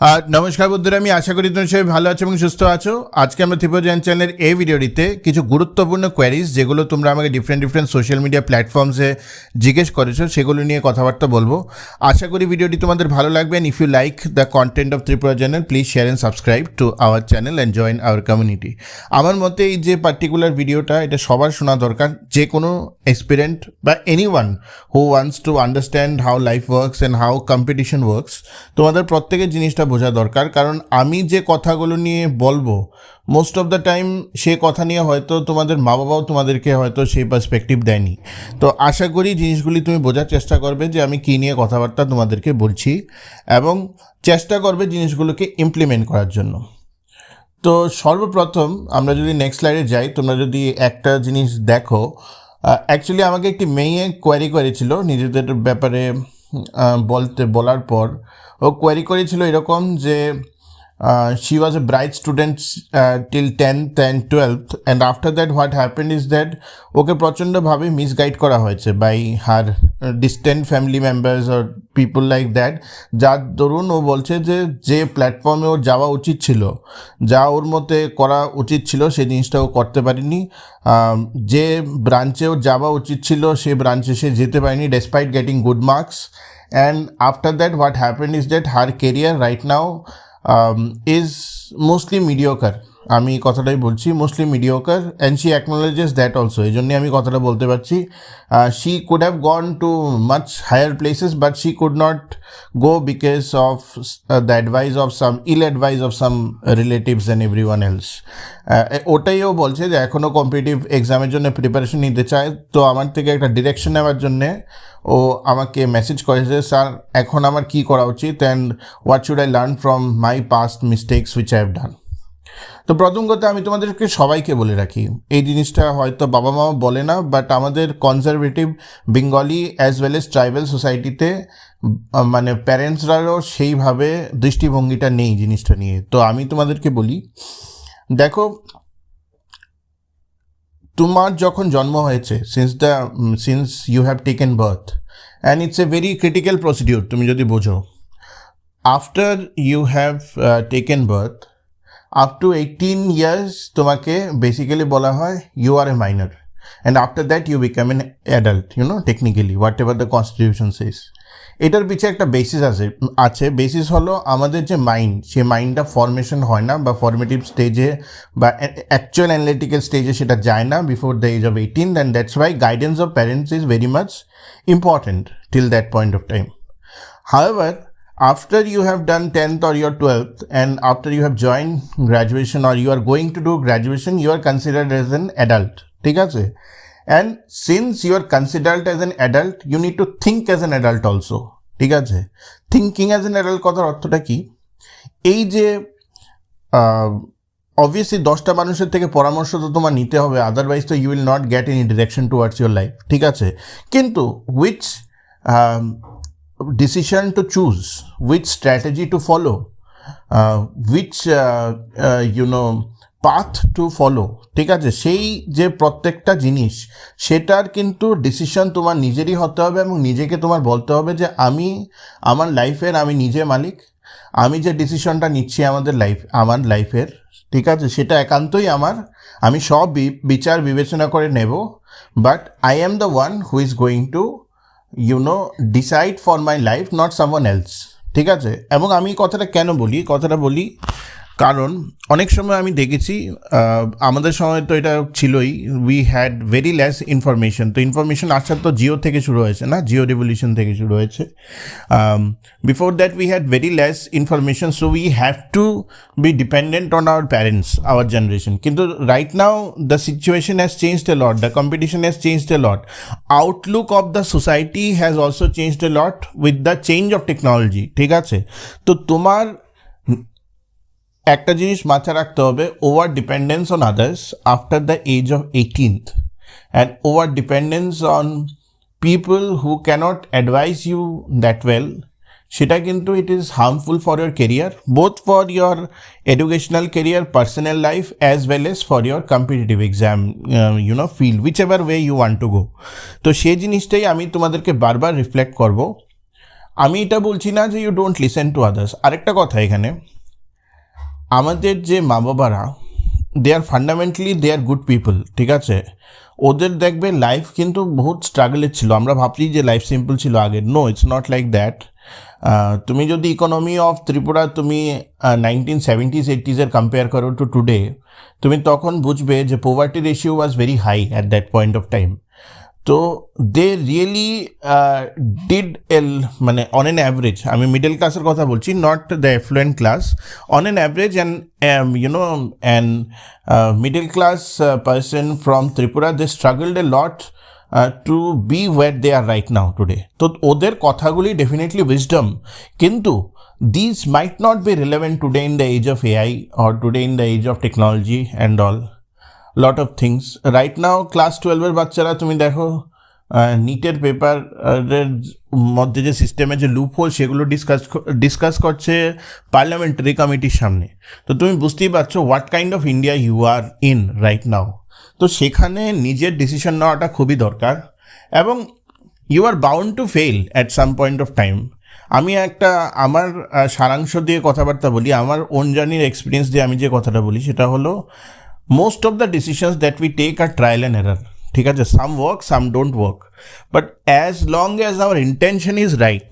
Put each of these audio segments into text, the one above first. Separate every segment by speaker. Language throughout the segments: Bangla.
Speaker 1: নমস্কার বন্ধুরা, আমি আশা করি তুমি সবাই ভালো আছো এবং সুস্থ আছো। আজকে আমরা ত্রিপুরা জয়েন চ্যানেলের এই ভিডিওটিতে কিছু গুরুত্বপূর্ণ কোয়ারিজ যেগুলো তোমরা আমাকে ডিফারেন্ট সোশ্যাল মিডিয়া প্ল্যাটফর্মসে জিজ্ঞেস করেছো সেগুলো নিয়ে কথাবার্তা বলবো। আশা করি ভিডিওটি তোমাদের ভালো লাগবে। And if you like the content of Tripura channel, please share and subscribe to our channel and join our community. আমার মতে এই যে পার্টিকুলার ভিডিওটা, এটা সবার শোনা দরকার। যে কোনো এক্সপিরিয়েন্ট বা anyone who wants to understand how life works and how competition works, তোমাদের প্রত্যেকের জিনিসটা বোঝা দরকার। কারণ আমি যে কথাগুলো নিয়ে বলবো মোস্ট অফ দ্য টাইম সে কথা নিয়ে হয়তো তোমাদের মা বাবাও তোমাদেরকে হয়তো সেই পার্সপেক্টিভ দেয়নি। তো আশা করি জিনিসগুলি তুমি বোঝার চেষ্টা করবে যে আমি কী নিয়ে কথাবার্তা তোমাদেরকে বলছি, এবং চেষ্টা করবে জিনিসগুলোকে ইমপ্লিমেন্ট করার জন্য। তো সর্বপ্রথম আমরা যদি নেক্সট স্লাইডে যাই, তোমরা যদি একটা জিনিস দেখো, অ্যাকচুয়ালি আমাকে একটি মেয়ে কোয়ারি করেছিল নিজেদের ব্যাপারে বলার পর। ও কোয়ারি করেছিল এরকম যে she was a bright student till 10th and 12th, and after that what happened is that ওকে প্রচণ্ডভাবে মিসগাইড করা হয়েছে by her distant family members or people like that. যার দরুন ও বলছে যে যে প্ল্যাটফর্মে ওর যাওয়া উচিত ছিল, যা ওর মতে করা উচিত ছিল, সেই জিনিসটা ও করতে পারেনি। যে ব্রাঞ্চে ওর যাওয়া উচিত ছিল সে ব্রাঞ্চে সে যেতে পারেনি despite getting good marks. And after that what happened is that her career right now is mostly mediocre. আমি কথাটাই বলছি, mostly mediocre, and she acknowledges that also. এই জন্যই আমি কথাটা বলতে পারছি। She could have gone too much higher places, but she could not go because of the advice of some ill advice of some relatives and everyone else. ওটাই ও বলছে যে এখনও কম্পিটিটিভ এক্সামের জন্য প্রিপারেশন নিতে চায়। তো আমার থেকে একটা ডিরেকশন নেওয়ার জন্যে ও আমাকে মেসেজ করেছে, স্যার এখন আমার কী করা উচিত, and what should I learn from my past mistakes which I have done. তো প্রথম কথা আমি তোমাদেরকে সবাইকে বলে রাখি, এই জিনিসটা হয়তো বাবা মা বলে না, বাট আমাদের conservative Bengali as well age tribal সোসাইটিতে মানে প্যারেন্টসরাও সেইভাবে দৃষ্টিভঙ্গিটা নেই জিনিসটা নিয়ে। তো আমি তোমাদেরকে বলি, দেখো তোমার যখন জন্ম হয়েছে, since you have taken birth, and it's a very critical procedure, তুমি যদি বোঝো, after you have taken birth up to 18 years তোমাকে বেসিক্যালি বলা হয় you are a minor, and after that you become an adult, technically whatever the constitution says. এটার পিছিয়ে একটা বেসিস আছে। বেসিস হলো আমাদের যে মাইন্ড, সে মাইন্ডটা ফরমেশন হয় না বা ফর্মেটিভ স্টেজে বা অ্যাকচুয়াল অ্যানালিটিক্যাল স্টেজে সেটা যায় না before the age of 18, and that's why guidance of parents is very much important till that point of time. However, after you have done 10th or your 12th, and after you have joined graduation or you are going to do graduation, you are considered as an adult, ঠিক আছে? And since you are considered as an adult, you need to think as an adult also, ঠিক আছে? Thinking as an adult কথার অর্থটা কি? এই যে অবভিয়াসলি 10টা মানুষের থেকে পরামর্শ তো তোমার নিতে হবে, আদারওয়াইজ তো you will not get any direction towards your life, ঠিক আছে? কিন্তু which decision to choose, which strategy to follow, which path to follow, ঠিক আছে? সেই যে প্রত্যেকটা জিনিস, সেটার কিন্তু ডিসিশন তোমার নিজেরই হতে হবে, এবং নিজেকে তোমার বলতে হবে যে আমি আমার লাইফের আমি নিজে মালিক। আমি যে ডিসিশনটা নিচ্ছি আমার লাইফের, ঠিক আছে, সেটা একান্তই আমার। আমি সব বিচার বিবেচনা করে নেব, but I am the one who is going to decide for my life, not someone else, ঠিক আছে? এবং আমি কথাটা কেন বলি, কারণ অনেক সময় আমি দেখেছি, আমাদের সময় তো এটা ছিলই, we had very less information. তো ইনফরমেশন আসার তো জিও থেকে শুরু হয়েছে না, জিও রেভলিউশন থেকে শুরু হয়েছে। Before that we had very less information, so we have to be dependent on our parents, our generation. কিন্তু right now the situation has changed a lot, the competition has changed a lot, outlook of the society has also changed a lot with the change of technology, ঠিক আছে? তো তোমার একটা জিনিস মাথায় রাখতে হবে, over dependence on others after the age of 18th, and over dependence on people who can't advise you that well, সেটা কিন্তু it is harmful for your career, both for your educational career, personal life, as well as for your competitive exam field, whichever way you want to go. তো সেই জিনিসটাই আমি তোমাদেরকে বারবার রিফ্লেক্ট করব। আমি এটা বলছি না যে you don't listen to others. আরেকটা কথা এখানে, আমাদের যে মা বাবারা, they are fundamentally they are good people, ঠিক আছে? ওদের দেখবে লাইফ কিন্তু বহুত স্ট্রাগলের ছিল। আমরা ভাবছি যে লাইফ সিম্পল ছিল আগে। No, it's not like that. তুমি যদি ইকোনমি অফ ত্রিপুরা তুমি 1970s 80s কম্পেয়ার করো টু টুডে, তুমি তখন বুঝবে যে poverty ratio was very high at that point of time. তো দে রিয়েলি ডিড মানে অন অ্যান অ্যাভারেজ, আমি মিডল ক্লাসের কথা বলছি, not the affluent class, on an average and and middle class person from Tripura, they struggled a lot to be where they are right now today. তো ওদের কথাগুলি ডেফিনেটলি উইজডম, কিন্তু these might not be relevant today in the age of AI or today in the age of technology and all. Lot of things right now class 12-এর বাচ্চারা তুমি দেখো নিটের পেপারের মধ্যে যে সিস্টেমে যে লুপ হোল সেগুলো ডিসকাস করছে পার্লামেন্টারি কমিটির সামনে। তো তুমি বুঝতেই পারছো what kind of India you are in right now. তো সেখানে নিজের ডিসিশন নেওয়াটা খুবই দরকার, এবং you are bound to fail at some point of time. আমি একটা আমার সারাংশ দিয়ে কথাবার্তা বলি, আমার ওন জার্নির এক্সপিরিয়েন্স দিয়ে আমি যে কথাটা বলি সেটা হলো, most of the decisions that we take are trial and error, ঠিক আছে? some work, some don't work, but as long as our intention is right,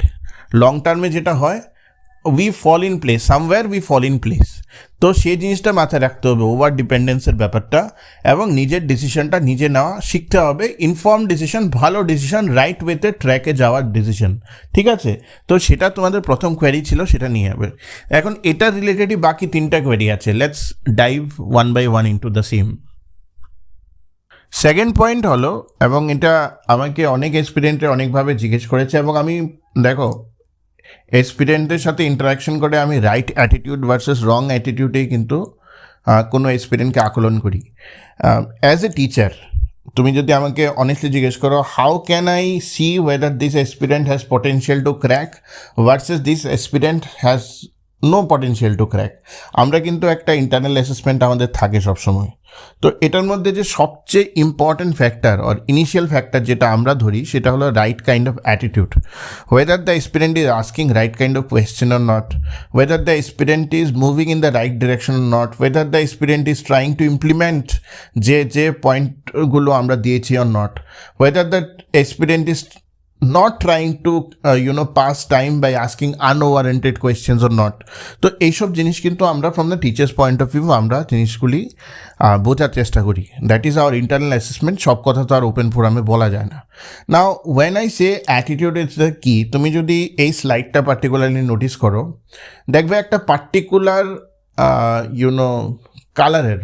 Speaker 1: long term যেটা হয়, we fall in place, somewhere we fall in place. তো সেই জিনিসটা মাথায় রাখতে হবে, ওভার ডিপেন্ডেন্সের ব্যাপারটা, এবং নিজের ডিসিশনটা নিজে নেওয়া শিখতে হবে। ইনফর্ম ডিসিশন, ভালো ডিসিশন, রাইট ওয়েতে ট্র্যাকে যাওয়ার ডিসিশন, ঠিক আছে? তো সেটা তোমাদের প্রথম কোয়েরি ছিল, সেটা নিয়ে হবে। এখন এটা রিলেটেডই বাকি 3টা কোয়েরি আছে। Let's dive one by one into the same. Second point হলো, এবং এটা আমাকে অনেক এক্সপিরিয়েন্টে অনেকভাবে জিজ্ঞেস করেছে, এবং আমি দেখো এক্সপিরিয়েন্টের সাথে ইন্টারাকশন করে আমি রাইট অ্যাটিটিউড ভার্সেস রং অ্যাটিটিউডেই কিন্তু কোনো এক্সপিরিয়েন্টকে আকলন করি। অ্যাজ এ টিচার তুমি যদি আমাকে অনেস্টলি জিজ্ঞেস করো, how can I see whether this aspirant has potential to crack versus this aspirant has no potential to crack, আমরা কিন্তু একটা ইন্টারনাল অ্যাসেসমেন্ট আমাদের থাকে সবসময়। তো এটার মধ্যে যে সবচেয়ে ইম্পর্ট্যান্ট ফ্যাক্টর আর ইনিশিয়াল ফ্যাক্টর যেটা আমরা ধরি সেটা হলো right kind of attitude. Whether the aspirant is asking right kind of question or not, whether the aspirant is moving in the right direction or not, whether the aspirant is trying to implement যে পয়েন্টগুলো আমরা দিয়েছি or not, whether the aspirant is not trying to pass time by asking unwarranted questions or not. তো এইসব জিনিস কিন্তু আমরা from the teachers point of view আমরা জিনিসগুলি বোঝার চেষ্টা করি। That is our internal assessment. সব কথা তো আর ওপেন ফোরামে বলা যায় না। Now when I say attitude is the কি, তুমি যদি এই স্লাইডটা পার্টিকুলারলি নোটিস করো, দেখবে একটা পার্টিকুলার কালারের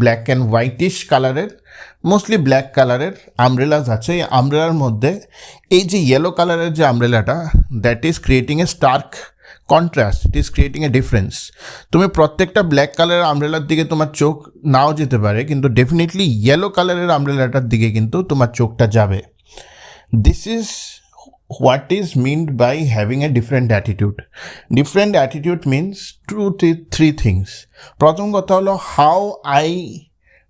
Speaker 1: ব্ল্যাক অ্যান্ড হোয়াইটিশ কালারের, মোস্টলি ব্ল্যাক কালারের আমব্রেলাস আছে। এই আমব্রেলার মধ্যে এই যে ইয়েলো কালারের যে আমব্রেলাটা, that is creating a stark contrast, it is creating a difference. তুমি প্রত্যেকটা ব্ল্যাক কালারের আমব্রেলার দিকে তোমার চোখ নাও যেতে পারে, কিন্তু ডেফিনেটলি ইয়েলো কালারের আমব্রেলাটার দিকে কিন্তু তোমার চোখটা যাবে। This is what is meant by having a different attitude. Different attitude means three things. প্রথম কথা হলো how I,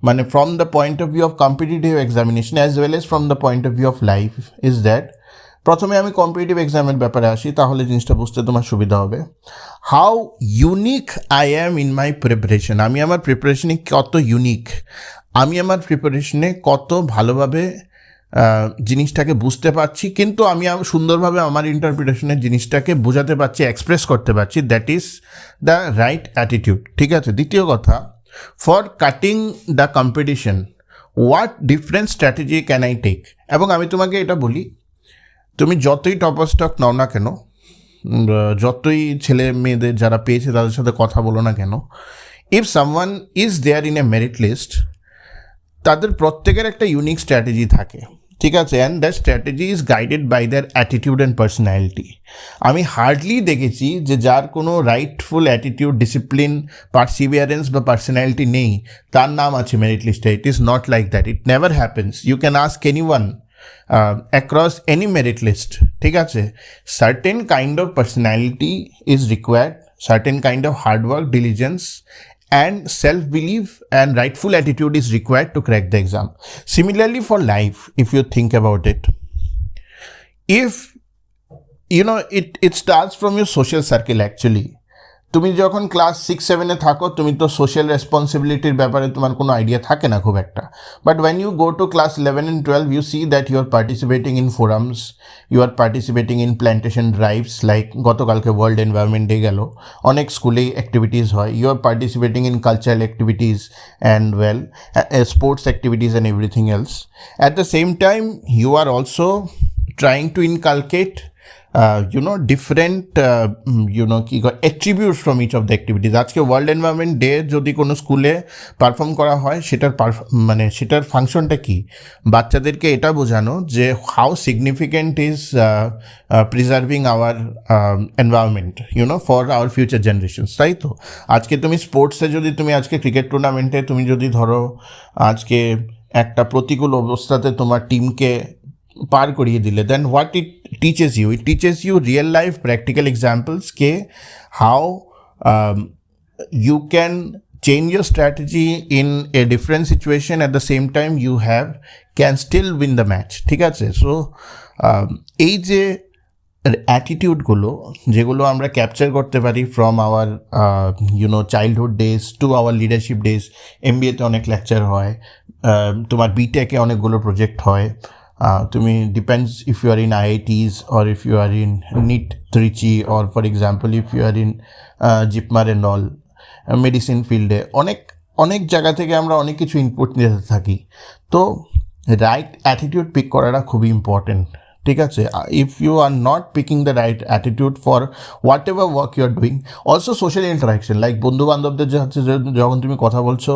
Speaker 1: মানে from the point of view of competitive examination as well as from the point of view of life, is that প্রথমে আমি কম্পিটিটিভ এক্সামের ব্যাপারে আসি, তাহলে জিনিসটা বুঝতে তোমার সুবিধা হবে। How unique I am in my preparation, আমি আমার প্রিপারেশনে কত ইউনিক, আমি আমার প্রিপারেশনে কত ভালোভাবে জিনিসটাকে বুঝতে পারছি, কিন্তু আমি সুন্দরভাবে আমার ইন্টারপ্রিটেশনের জিনিসটাকে বোঝাতে পারছি, এক্সপ্রেস করতে পারছি। That is the right attitude, ঠিক আছে? দ্বিতীয় কথা, for cutting the competition what different strategy can I take. এবং আমি তোমাকে এটা বলি, তুমি যতই টপ স্টক নাও না কেন, যতই ছেলে মেয়েদের যারা পেয়েছে তাদের সাথে কথা বলো না কেন, if someone is there in a merit list, তাদের প্রত্যেকের একটা ইউনিক স্ট্র্যাটেজি থাকে, ঠিক আছে? And that strategy is guided by their attitude and personality. আমি হার্ডলি দেখেছি যে যার কোনো রাইটফুল অ্যাটিটিউড, ডিসিপ্লিন, পারসিভিয়ারেন্স বা পার্সোনালিটি নেই, তার নাম আছে মেরিট লিস্টে। It is not like that, it never happens. You can ask anyone across any merit list, ঠিক আছে? Certain kind of personality is required, certain kind of hard work, diligence and self-belief and rightful attitude is required to crack the exam. Similarly for life, if you think about it, if it starts from your social circle actually. তুমি যখন ক্লাস 6-7-এ থাকো তুমি তো সোশ্যাল রেসপন্সিবিলিটির ব্যাপারে তোমার কোনো আইডিয়া থাকে না খুব একটা, but when you go to class 11 and 12 you see that you are participating in forums, you are participating in plantation drives, like গতকালকে ওয়ার্ল্ড এনভায়রনমেন্ট ডে গেল, অনেক স্কুলেই অ্যাক্টিভিটিস হয়, you are participating in cultural activities and sports activities and everything else. At the same time you are also trying to inculcate different attributes from each of the activities. আজকে ওয়ার্ল্ড এনভায়রনমেন্ট ডে যদি কোনো স্কুলে পারফর্ম করা হয় সেটার ফাংশনটা কি, বাচ্চাদেরকে এটা বোঝানো যে how significant is preserving our environment for our future generations, তাই তো? আজকে তুমি স্পোর্টসে যদি তুমি আজকে ক্রিকেট টুর্নামেন্টে তুমি যদি ধরো আজকে একটা প্রতিকূল অবস্থাতে তোমার টিমকে পার করিয়ে দিলে, then what it teaches you real life practical examples কে how you can change your strategy in a different situation, at the same time you can still win the match, ঠিক আছে? সো এই যে অ্যাটিটিউডগুলো যেগুলো আমরা ক্যাপচার করতে পারি from our childhood days to our leadership days, MBA-তে অনেক লেকচার হয়, তোমার BTech-এ অনেকগুলো প্রজেক্ট হয়, তুমি depends if you are in IITs or if you are in NIT Trichy or for example if you are in JIPMER and all medicine ফিল্ডে অনেক জায়গা থেকে আমরা অনেক কিছু ইনপুট নিতে থাকি। তো রাইট অ্যাটিটিউড পিক করাটা খুবই ইম্পর্টেন্ট, ঠিক আছে? If you are not picking the right attitude for whatever work you are doing, also social interaction, like বন্ধু বান্ধবদের হচ্ছে যখন তুমি কথা বলছো,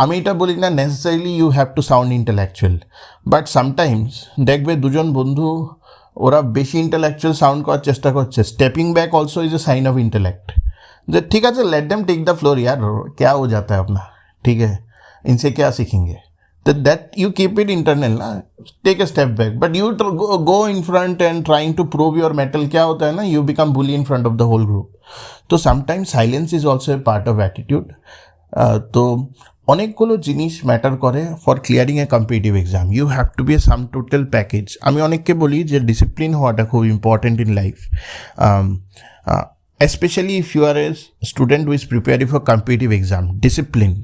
Speaker 1: আমি এটা বলি না necessarily you have to sound intellectual, but sometimes দেখবে দুজন বন্ধু ওরা বেশি ইন্টেলেকচুয়াল সাউন্ড করার চেষ্টা করছে, stepping back also is a sign of intellect, যে ঠিক আছে let them take the floor यार, क्या हो जाता है अपना, ठीक है, इनसे क्या सीखेंगे, that you keep it internal ना, take a step back, but you go in front and trying to prove your mettle, क्या होता है ना, you become bully in front of the whole group. तो sometimes silence is also a part of attitude. তো অনেকগুলো জিনিস ম্যাটার করে for clearing a competitive exam, you have to be a sum total package. আমি অনেককে বলি যে ডিসিপ্লিন হওয়াটা খুব important in life, especially if you are a student who is preparing for competitive exam, discipline,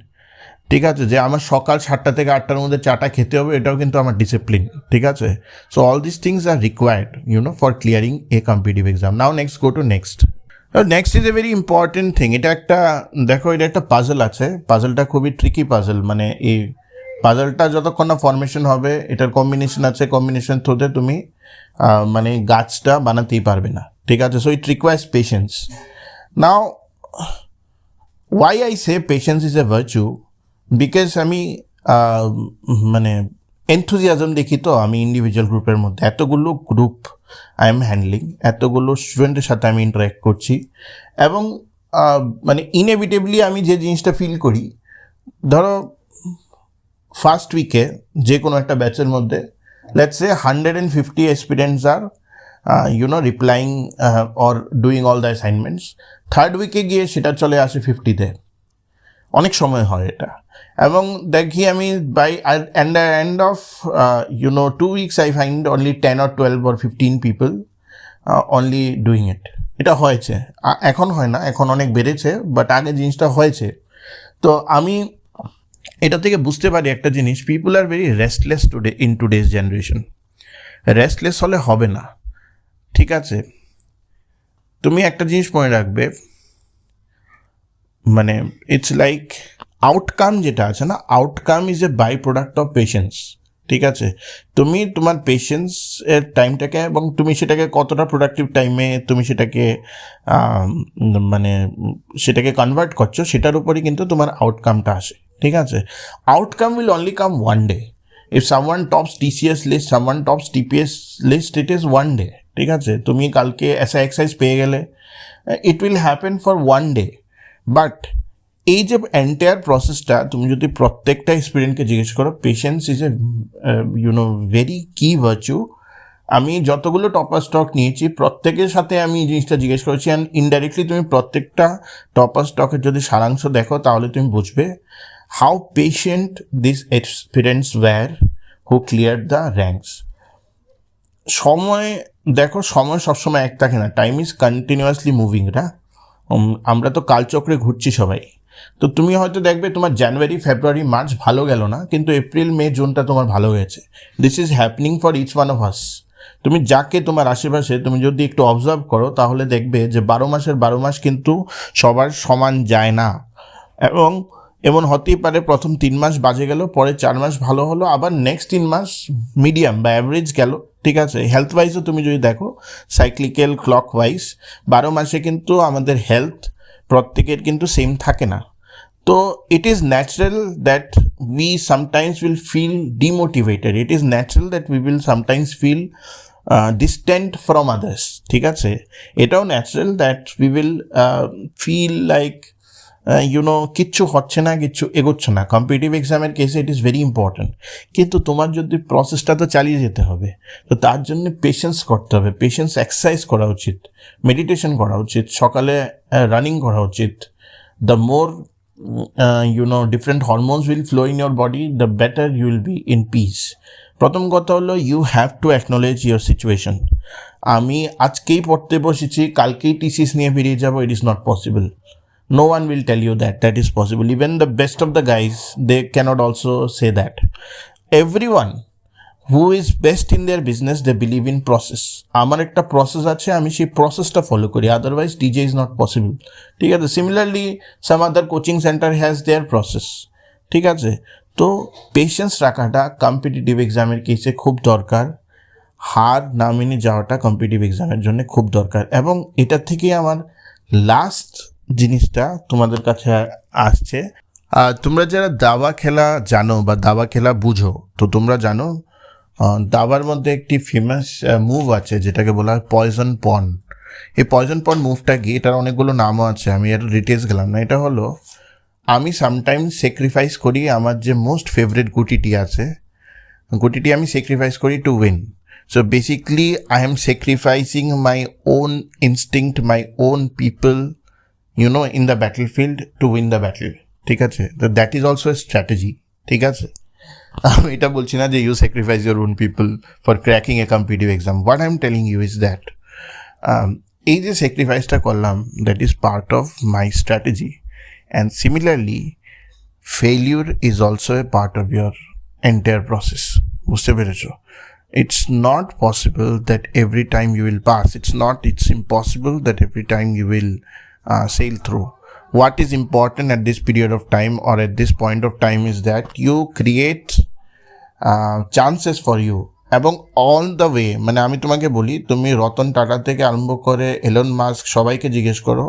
Speaker 1: ঠিক আছে? যে আমার সকাল 7টা থেকে 8টার মধ্যে চাটা খেতে হবে, এটাও কিন্তু আমার ডিসিপ্লিন, ঠিক আছে? So all this things are required for clearing a competitive exam. Now next go to next is a very important thing. এটা একটা পাজল আছে, পাজলটা খুবই ট্রিকি পাজল, মানে এই পাজলটা যতক্ষণ না ফরমেশন হবে এটার কম্বিনেশন আছে, কম্বিনেশন থ্রুতে তুমি মানে গাছটা বানাতেই পারবে না, ঠিক আছে? So it requires patience. Now why I say patience is a virtue, because আমি মানে এনথুজিয়াজম দেখি, তো আমি ইন্ডিভিজুয়াল গ্রুপের মধ্যে এতগুলো গ্রুপ আই এম হ্যান্ডলিং, এতগুলো স্টুডেন্টের সাথে আমি ইন্টারাক্ট করছি, এবং মানে ইনএভিটেবলি আমি যে জিনিসটা ফিল করি, ধরো ফার্স্ট উইকে যে কোনো একটা ব্যাচের মধ্যে let's say 150 aspirants are replying or doing all the assignments, third উইকে গিয়ে সেটা চলে আসে 50-তে, অনেক সময় হয় এটা। এবং দেখি আমি by and the end of 2 weeks I find only 10 or 12 or 15 people only doing it. এটা হয়েছে, এখন হয় না, এখন অনেক বেড়েছে, বাট আগে জিনিসটা হয়েছে। তো আমি এটা থেকে বুঝতে পারি একটা জিনিস, people are very restless in today's generation. Restless হলে হবে না, ঠিক আছে? তুমি একটা জিনিস মনে রাখবে, মানে ইটস লাইক আউটকাম যেটা আছে না, outcome is a by product of patience, ঠিক আছে? তুমি তোমার পেশেন্সের টাইমটাকে এবং তুমি সেটাকে কতটা প্রোডাক্টিভ টাইমে তুমি সেটাকে মানে সেটাকে কনভার্ট করছো, সেটার উপরই কিন্তু তোমার আউটকামটা আসে, ঠিক আছে? Outcome will only come one day. If someone tops TCS list, someone tops TPS list, it is one day, ঠিক আছে? তুমি কালকে এক্সারসাইজ পেয়ে গেলে, it will happen for one day, but এই যে এন্টায়ার প্রসেসটা তুমি যদি প্রত্যেকটা এক্সপিরিয়েন্সকে জিজ্ঞেস করো, পেশেন্স ইজ এ ভেরি কি ভার্চু। আমি যতগুলো টপার স্টক নিয়েছি প্রত্যেকের সাথে আমি এই জিনিসটা জিজ্ঞেস করেছি, অ্যান্ড ইনডাইরেক্টলি তুমি প্রত্যেকটা টপার স্টকের যদি সারাংশ দেখো তাহলে তুমি বুঝবে how patient this experience were who clear the ranks. সময় দেখো, সময় সবসময় এক থাকে না, টাইম ইজ কন্টিনিউয়াসলি মুভিং না। আমরা তো কালচক্রে ঘুরছি সবাই। তো তুমি হয়তো দেখবে তোমার জানুয়ারি, ফেব্রুয়ারি, মার্চ ভালো গেল না, কিন্তু এপ্রিল, মে, জুনটা তোমার ভালো গেছে। This is happening for each one of us. তুমি যাকে তোমার আশেপাশে তুমি যদি একটু অবজার্ভ করো তাহলে দেখবে যে 12 মাসের 12 মাস কিন্তু সবার সমান যায় না। এবং এমন হতেই পারে প্রথম 3 মাস বাজে গেল, পরে 4 মাস ভালো হলো, আবার নেক্সট 3 মাস মিডিয়াম বা অ্যাভারেজ গেল। ঠিক আছে, হেলথ ওয়াইজও তুমি যদি দেখো সাইক্লিক্যাল ক্লক ওয়াইজ 12 মাসে কিন্তু আমাদের হেলথ প্রত্যেকের কিন্তু সেম থাকে না। তো it is natural that we sometimes will feel demotivated, it is natural that we will sometimes feel distant from others. ঠিক আছে, এটাও natural that we will feel like কিচ্ছু হচ্ছে না, কিচ্ছু এগোচ্ছে না। কম্পিটিটিভ এক্সামের কেসে ইট ইজ ভেরি ইম্পর্ট্যান্ট। কিন্তু তোমার যদি প্রসেসটা তো চালিয়ে যেতে হবে, তো তার জন্য পেশেন্স করতে হবে। পেশেন্স এক্সারসাইজ করা উচিত, মেডিটেশন করা উচিত, সকালে রানিং করা উচিত। The more different hormones will flow in your body, the better you will be in peace. প্রথম কথা হলো you have to acknowledge your situation. আমি আজকেই পড়তে বসেছি, কালকেই টিসিস নিয়ে বেরিয়ে যাবো, it is not possible. No one will tell you that is possible. Even the best of the guys, they cannot also say that. Everyone who is best in their business, they believe in process. আমার একটা প্রসেস আছে, আমি সেই প্রসেসটা ফলো করি, otherwise TJ is not possible. ঠিক আছে, similarly some other coaching centre has their process. ঠিক আছে, তো পেশেন্স রাখাটা কম্পিটিটিভ এক্সামের কেসে খুব দরকার। হার না মেনে যাওয়াটা কম্পিটিটিভ এক্সামের জন্য খুব দরকার। এবং এটা থেকেই আমার লাস্ট জিনিসটা তোমাদের কাছে আসছে। তোমরা যারা দাবা খেলা জানো বা দাবা খেলা বুঝো, তো তোমরা জানো দাবার মধ্যে একটি ফেমাস মুভ আছে যেটাকে বলা হয় পয়জন পন। এই পয়জন পন মুভটা কি, এটার অনেকগুলো নামও আছে, আমি এর ডিটেলস গেলাম না। এটা হলো আমি সামটাইমস স্যাক্রিফাইস করি আমার যে মোস্ট ফেভারিট গুটিটি আছে, গুটিটি আমি স্যাক্রিফাইস করি to win. So basically I am sacrificing my own instinct, my own people in the battlefield to win the battle. ঠিক আছে, তো that is also a strategy. ঠিক আছে, আমি এটা বলছি না যে you sacrifice your own people for cracking a competitive exam. What I am telling you is that এই যে স্যাক্রিফাইসটা করলাম, that is part of my strategy. And similarly failure is also a part of your entire process. বুঝতে পেরেছো? It's not possible that every time you will pass. It's impossible that every time you will sail through. What is important at this period of time or at this point of time is that you create chances for you. এবং অল দ্য ওয়ে, মানে আমি তোমাকে বলি, তুমি রতন টাটা থেকে আরম্ভ করে এলন মাস্ক সবাইকে জিজ্ঞেস করো,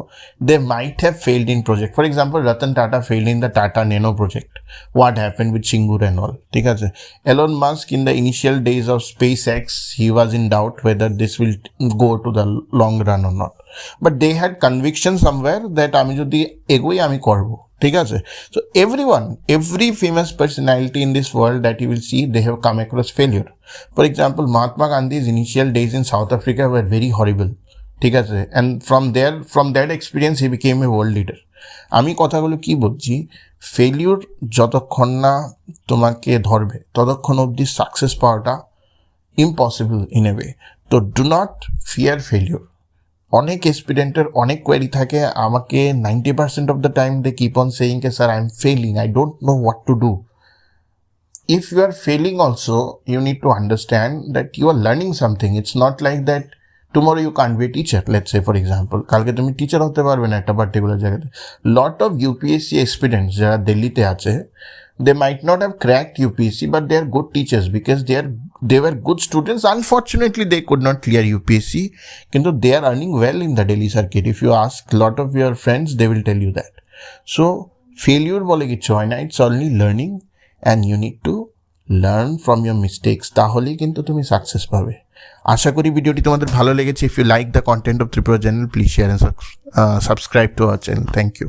Speaker 1: they might have failed in project. For example, Ratan Tata failed in the Tata Nano project. What happened with Singur and all. ঠিক আছে, Elon Musk in the initial days of SpaceX, he was in doubt whether this will go to the long run or not, but they had conviction somewhere that আমি যদি এগোই আমি করবো। ঠিক আছে, so every famous personality in this world that you will see, they have come across failure. For example, Mahatma Gandhi's initial days in South Africa were very horrible. ঠিক আছে, and from that experience he became a world leader. আমি কথাগুলো কি বলছি, ফেলিউর যতক্ষণ না তোমাকে ধরবে ততক্ষণ অবধি সাকসেস পাওয়াটা ইম্পসিবল ইন এ ওয়ে। তো ডু নট ফিয়ার ফেলিউর। অনেক স্টুডেন্টের অনেক কোয়ারি থাকে, আমাকে 90% of the time they keep on saying কে sir I am failing, I don't know what to do. If you are failing also, you need to understand that you are learning something. It's not like that tomorrow you can't be a teacher. Let's say for example, কালকে তুমি টিচার হতে পারবে না একটা পার্টিকুলার জায়গাতে। লট অফ ইউপিএসসি এক্সপিরিয়েন্স যারা দিল্লিতে আছে, they might not have cracked UPSC, but they are good teachers because they were good students. Unfortunately, they could not clear UPSC. কিন্তু they are earning well in the Delhi circuit. If you ask lot of your friends, they will tell you that. So failure বলে কিছু হয় না, it's only learning and you need to learn from your mistakes. তাহলেই কিন্তু তুমি সাকসেস পাবে। আশা করি ভিডিওটি তোমাদের ভালো লেগেছে। If you like the content of Tripura channel, please share and subscribe to our channel. Thank you.